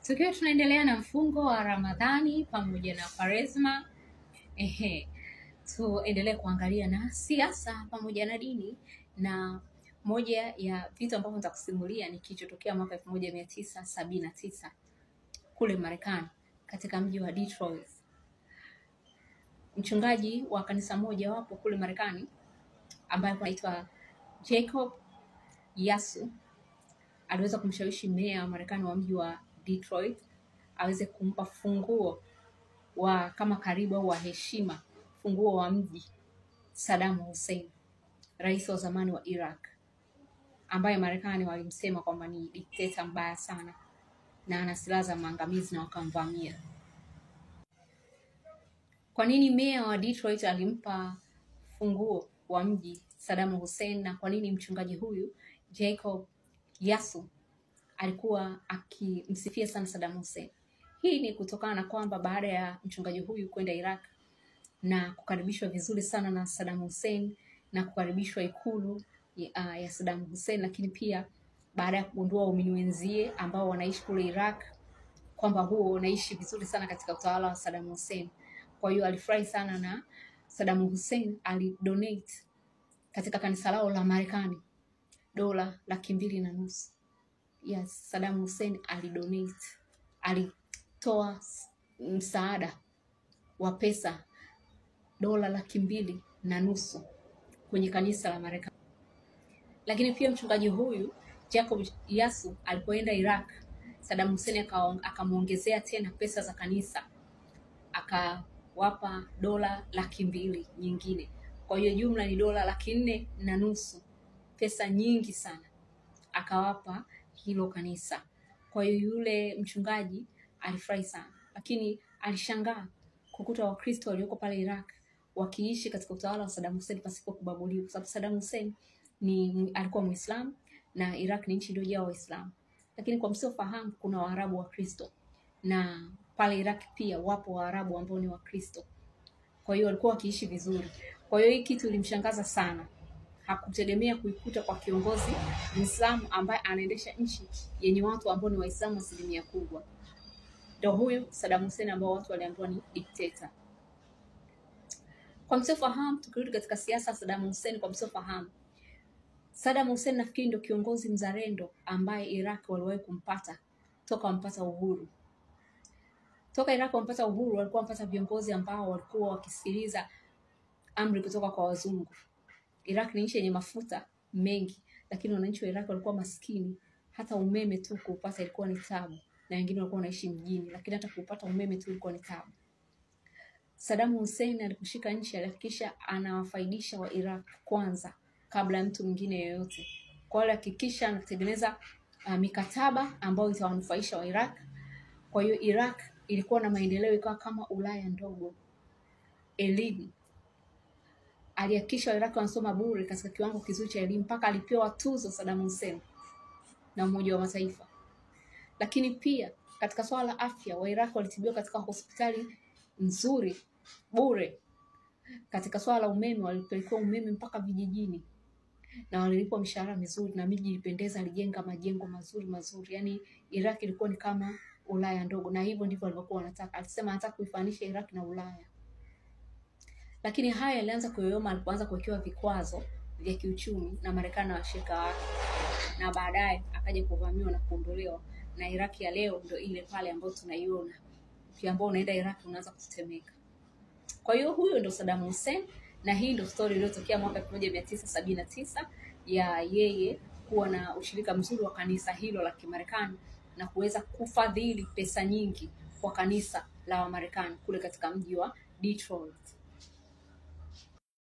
Tukiwa tunaendelea na mfungo wa Ramadhani pamoja na Kwaresma, tuendelee kuangalia na siasa pamoja na dini, na moja ya vitu ambavyo nitakusimulia ni kilichotokea mwaka 1979 kule Marekani katika mji wa Detroit. Mchungaji wa kanisa moja wapo kule Marekani ambaye anaitwa Jacob Yasu aliweza kumshawishi meya wa Marekani wa mji wa Detroit aweze kumpa funguo wa kama karibu au wa heshima, funguo wa mji Saddam Hussein, rais wa zamani wa Iraq, ambaye Marekani walimsema kwamba ni dikteta mbaya sana na ana silaha za maangamizi na wakamvamia. Kwa nini meya wa Detroit alimpa funguo wa mji Saddam Hussein, na kwa nini mchungaji huyu Jacob Yasu alikuwa akimsifia sana Saddam Hussein? Hii ni kutokana na kwamba baada ya mchungaji huyu kwenda Iraq na kukaribishwa vizuri sana na Saddam Hussein na kukaribishwa ikulu ya Saddam Hussein, lakini pia baada ya kugundua waumini wenzie ambao wanaishi kule Iraq kwamba huo wanaishi vizuri sana katika utawala wa Saddam Hussein, kwa hiyo alifurahi sana, na Saddam Hussein alidonate katika kanisa lao la Marekani dola 250,000. Yes, Saddam Hussein alitoa msaada wa pesa dola 250,000 kwenye kanisa la Marekani. Lakini pia mchungaji huyu Jacob Yasu alipoenda Iraq, Saddam Hussein akamuongezea tena pesa za kanisa, akawapa dola 200,000 nyingine. Kwa hiyo jumla ni dola 450,000, pesa nyingi sana akawapa hilo kanisa. Kwa hiyo yule mchungaji alifurahi sana, lakini alishangaa kukuta Wakristo walioko pale Iraq wakiishi katika utawala wa Saddam Hussein pasipo kubaguliwa, kwa sababu Saddam Hussein alikuwa Muislamu na Iraq ni nchi iliyojaa Waislamu. Lakini kwa msiofahamu, kuna Waarabu wa Kristo, na pale Iraq pia wapo Waarabu ambao ni Wakristo. Kwa hiyo walikuwa wakiishi vizuri. Kwa hiyo hii kitu ilimshangaza sana. Hakutegemea kuikuta kwa kiongozi Muislamu ambaye anaendesha nchi yenye watu ambao ni Waislamu asilimia kubwa. Ndio huyu Saddam Hussein ambao watu waliambiwa ni dikteta. Kwa msiofahamu, tukirudi katika siasa Saddam Hussein, kwa msiofahamu, Saddam Hussein nafikiri ndio kiongozi mzalendo ambaye Iraq waliwahi kumpata toka wampata uhuru. Toka Iraq wampata uhuru, walikuwa wampata viongozi ambao walikuwa wakisikiliza amri kutoka kwa wazungu. Iraq ni nchi yenye mafuta mengi, lakini wananchi wa Iraq walikuwa maskini. Hata umeme tu kupata ilikuwa ni tabu, na wengine walikuwa wanaishi mjini, lakini hata kupata umeme tu ilikuwa ni tabu. Saddam Hussein aliposhika nchi alihakikisha anawafaidisha wa Iraq kwanza kabla ya mtu mwingine yoyote. Kwa hiyo alihakikisha anatengeneza mikataba ambayo itawanufaisha wa Iraq. Kwa hiyo Iraq ilikuwa na maendeleo, ikawa kama Ulaya ndogo. Elimu, alihakikisha Iraq wanasoma bure katika kiwango kizuri cha elimu, mpaka alipewa tuzo Saddam Hussein na Umoja wa Mataifa. Lakini pia katika swala la afya, wa Iraq walitibiwa katika hospitali nzuri bure. Katika swala la umeme, walipelekwa umeme mpaka vijijini, na walilipwa mishahara mizuri, na miji ilipendeza, alijenga majengo mazuri. Yani Iraq ilikuwa ni kama Ulaya ndogo, na hivyo ndivyo walivyokuwa wanataka. Alisema anataka kuifanisha Iraq na Ulaya. Lakini haya yalianza kuyoyoma alipoanza kuwekewa vikwazo vya kiuchumi na Marekani na washirika wake, na baadaye akaja kuvamiwa na kuondolewa. Na Iraq ya leo ndio ile pale ambayo tunaiona, pia ambao unaenda Iraq unaanza kutetemeka. Kwa hiyo huyo ndio Saddam Hussein, na hii ndio story iliyotokea mwaka 1979 ya yeye kuwa na ushirika mzuri wa kanisa hilo la Kimarekani na kuweza kufadhili pesa nyingi kwa kanisa la Wamarekani kule katika mji wa Detroit.